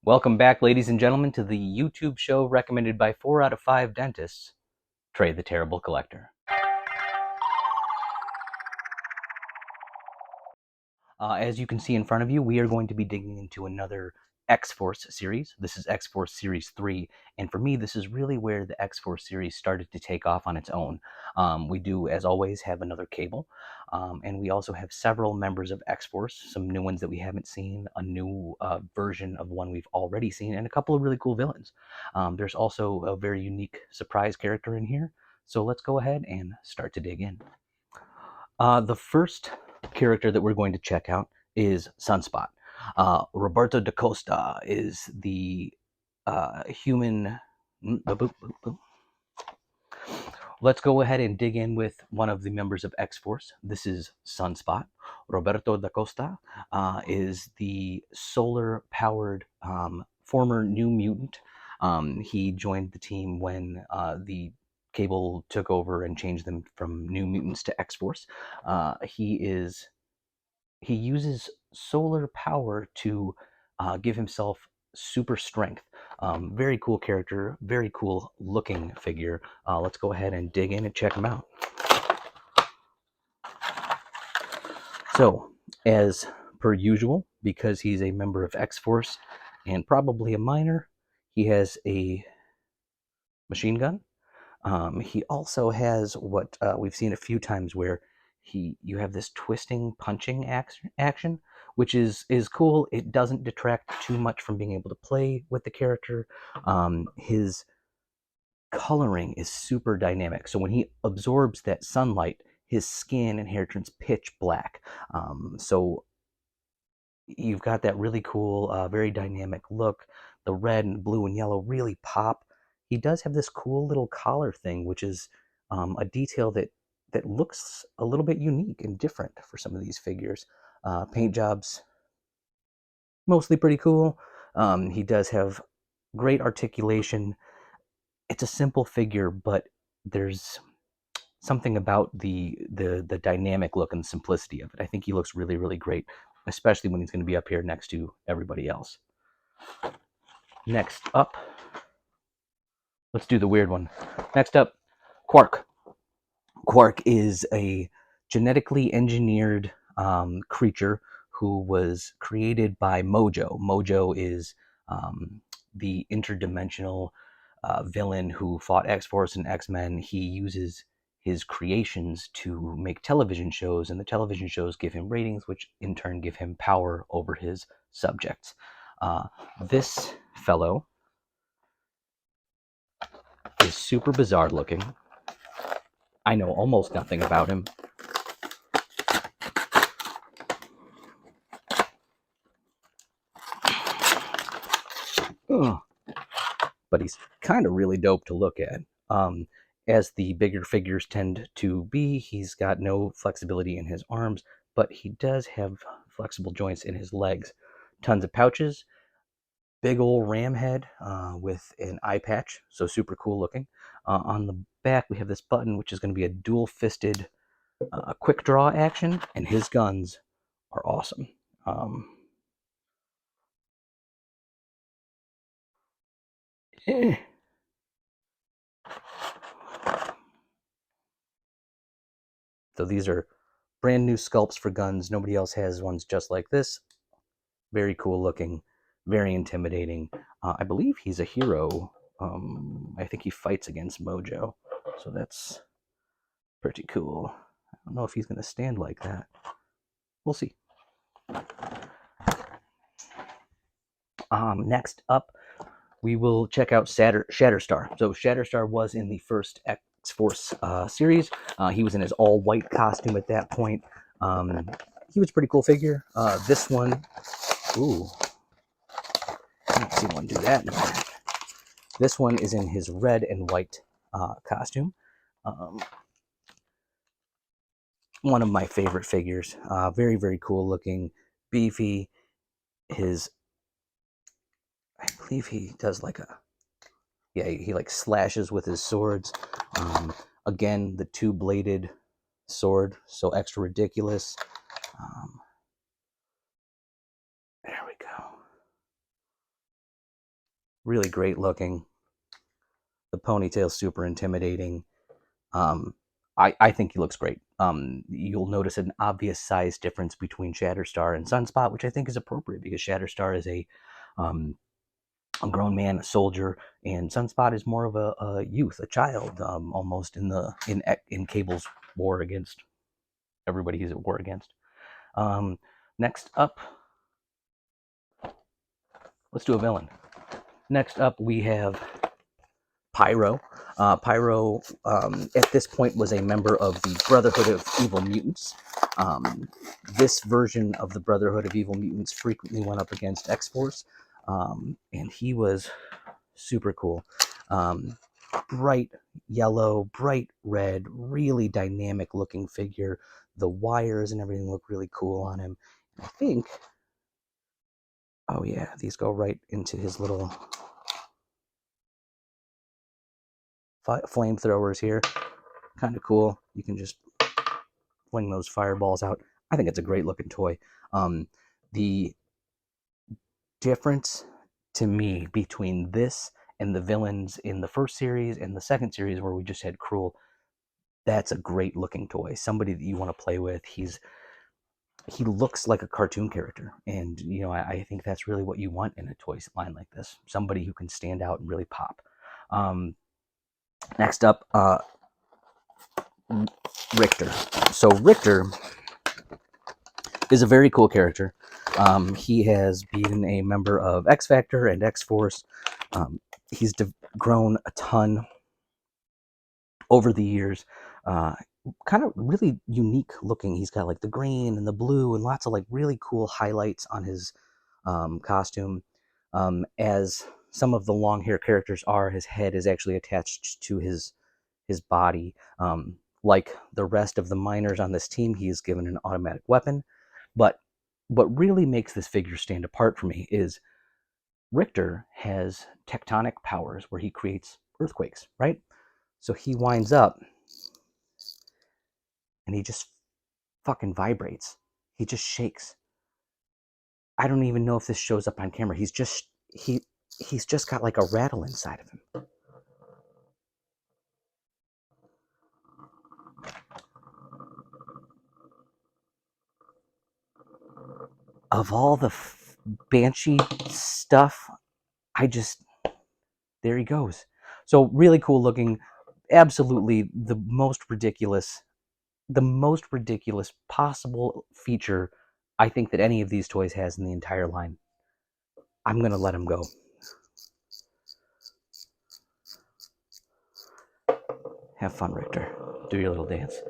Welcome back, ladies and gentlemen, to the YouTube show recommended by 4 out of 5 dentists, Trey the Terrible Collector. As you can see in front of you, we are going to be digging into another X-Force series. This is X-Force Series 3, and for me, this is really where the X-Force series started to take off on its own. We do, as always, have another Cable, and we also have several members of X-Force, some new ones that we haven't seen, a new version of one we've already seen, and a couple of really cool villains. There's also a very unique surprise character in here, so let's go ahead and start to dig in. The first character that we're going to check out is Sunspot. Roberto da Costa is the human. Let's go ahead and dig in with one of the members of X-Force. This is Sunspot. Roberto da Costa is the solar-powered former New Mutant. He joined the team when the Cable took over and changed them from New Mutants to X-Force. He uses solar power to give himself super strength. Very cool character, very cool looking figure. Let's go ahead and dig in and check him out. So, as per usual, because he's a member of X-Force and probably a minor, he has a machine gun. He also has what we've seen a few times where you have this twisting punching action, which is cool. It doesn't detract too much from being able to play with the character. His coloring is super dynamic, so when he absorbs that sunlight, his skin and hair turns pitch black. So you've got that really cool, very dynamic look. The red and blue and yellow really pop. He does have this cool little collar thing, which is a detail that looks a little bit unique and different for some of these figures. Paint jobs, mostly pretty cool. He does have great articulation. It's a simple figure, but there's something about the dynamic look and simplicity of it. I think he looks really, really great, especially when he's going to be up here next to everybody else. Next up, let's do the weird one. Next up, Quark. Quark is a genetically engineered creature who was created by Mojo. Mojo is the interdimensional villain who fought X-Force and X-Men. He uses his creations to make television shows, and the television shows give him ratings, which in turn give him power over his subjects. This fellow is super bizarre looking. I know almost nothing about him. Ugh. But he's kind of really dope to look at. As the bigger figures tend to be, he's got no flexibility in his arms, but he does have flexible joints in his legs. Tons of pouches, big old ram head with an eye patch, so super cool looking. On the back, we have this button, which is going to be a dual-fisted quick draw action, and his guns are awesome. Eh. So these are brand new sculpts for guns. Nobody else has ones just like this. Very cool looking, very intimidating. I believe he's a hero. I think he fights against Mojo, so that's pretty cool. I don't know if he's going to stand like that. We'll see. Next up, we will check out Shatterstar. So Shatterstar was in the first X-Force series. He was in his all-white costume at that point. He was a pretty cool figure. This one, ooh, I haven't seen one do that in a minute. This one is in his red and white costume. One of my favorite figures. Very, very cool looking, beefy. I believe he does like he like slashes with his swords. Again, the two-bladed sword, so extra ridiculous. There we go. really great looking. The ponytail's super intimidating. I think he looks great. You'll notice an obvious size difference between Shatterstar and Sunspot, which I think is appropriate because Shatterstar is a grown man, a soldier, and Sunspot is more of a youth, a child, almost in Cable's war against everybody he's at war against. Next up, let's do a villain. Next up, we have Pyro. Pyro, at this point, was a member of the Brotherhood of Evil Mutants. This version of the Brotherhood of Evil Mutants frequently went up against X-Force, and he was super cool. Bright yellow, bright red, really dynamic looking figure. The wires and everything look really cool on him. I think, oh yeah, these go right into his little flamethrowers here. Kind of cool. You can just fling those fireballs out. I think it's a great looking toy. The difference to me between this and the villains in the first series and the second series where we just had Cruel, that's a great looking toy. Somebody that you want to play with. He looks like a cartoon character, and I think that's really what you want in a toy line like this. Somebody who can stand out and really pop. Next up, Rictor. So Rictor is a very cool character. He has been a member of X Factor and X Force. He's grown a ton over the years. Kind of really unique looking. He's got like the green and the blue and lots of like really cool highlights on his costume. As some of the long hair characters are, his head is actually attached to his body. Like the rest of the miners on this team, he is given an automatic weapon. But what really makes this figure stand apart for me is Rictor has tectonic powers where he creates earthquakes, right? So he winds up and he just fucking vibrates. He just shakes. I don't even know if this shows up on camera. He's just got like a rattle inside of him. Of all the Banshee stuff, there he goes. So really cool looking, absolutely the most ridiculous possible feature I think that any of these toys has in the entire line. I'm gonna let him go. Have fun, Rictor. Do your little dance.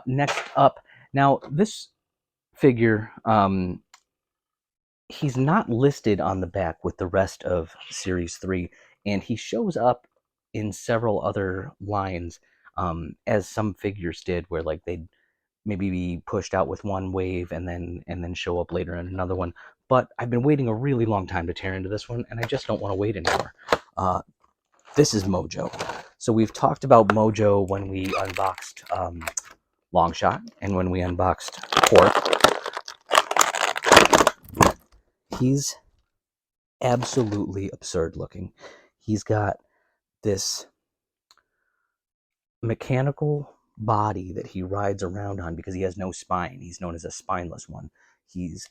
Next up, now this figure, he's not listed on the back with the rest of Series 3, and he shows up in several other lines, as some figures did, where like they'd maybe be pushed out with one wave and then show up later in another one. But I've been waiting a really long time to tear into this one, and I just don't want to wait anymore. This is Mojo. So we've talked about Mojo when we unboxed Longshot and when we unboxed Pork. He's absolutely absurd looking. He's got this mechanical body that he rides around on because he has no spine. He's known as a spineless one. He's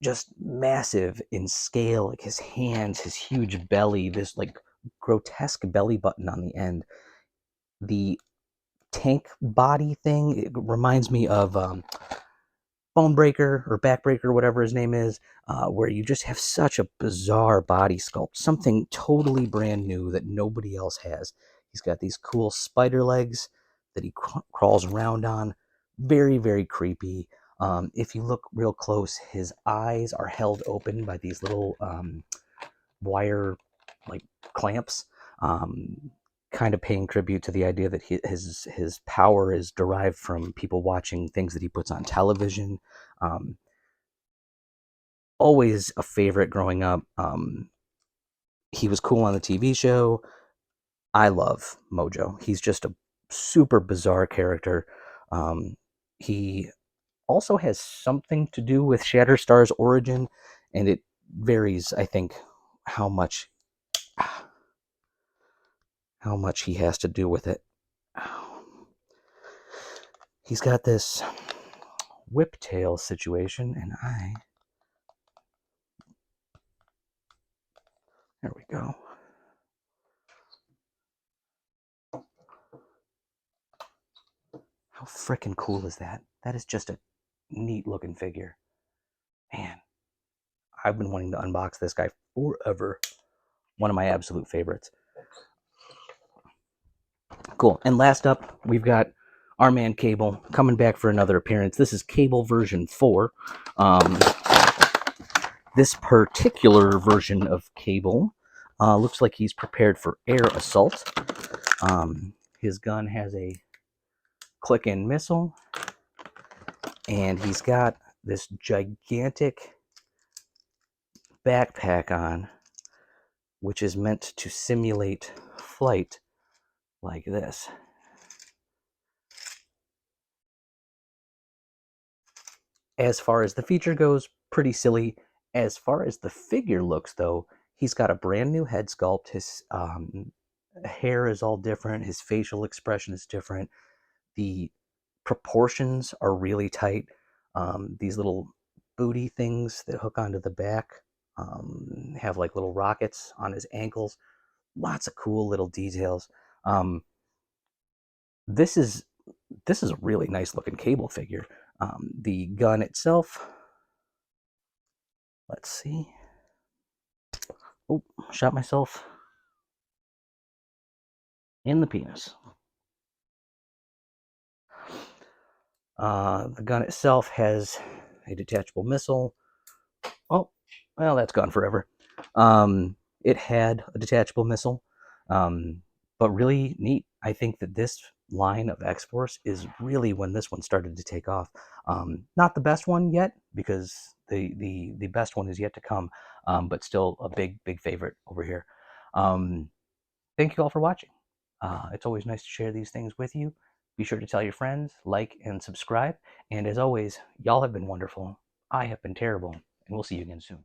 just massive in scale, like his hands, his huge belly, this like grotesque belly button on the end. The tank body thing, it reminds me of Bonebreaker or Backbreaker, whatever his name is, where you just have such a bizarre body sculpt, something totally brand new that nobody else has. He's got these cool spider legs that he crawls around on. Very, very creepy. If you look real close, his eyes are held open by these little wire like clamps, kind of paying tribute to the idea that his power is derived from people watching things that he puts on television. Always a favorite growing up. He was cool on the TV show. I love Mojo. He's just a super bizarre character. He also has something to do with Shatterstar's origin, and it varies, I think, how much he has to do with it. He's got this whiptail situation, and there we go. How freaking cool is that? That is just a neat looking figure. Man, I've been wanting to unbox this guy forever. One of my absolute favorites. Cool. And last up, we've got our man Cable coming back for another appearance. This is Cable version 4. This particular version of Cable looks like he's prepared for air assault. His gun has a click-in missile, and he's got this gigantic backpack on, which is meant to simulate flight like this. As far as the feature goes, pretty silly. As far as the figure looks, though, he's got a brand new head sculpt. His hair is all different. His facial expression is different. The proportions are really tight. These little booty things that hook onto the back have like little rockets on his ankles. Lots of cool little details. This is a really nice looking Cable figure. The gun itself, let's see. Oh, shot myself in the penis. The gun itself has a detachable missile. Oh, well, that's gone forever. It had a detachable missile, but really neat. I think that this line of X-Force is really when this one started to take off. Not the best one yet, because the best one is yet to come, but still a big favorite over here. Thank you all for watching. It's always nice to share these things with you. Be sure to tell your friends, like, and subscribe. And as always, y'all have been wonderful. I have been terrible, and we'll see you again soon.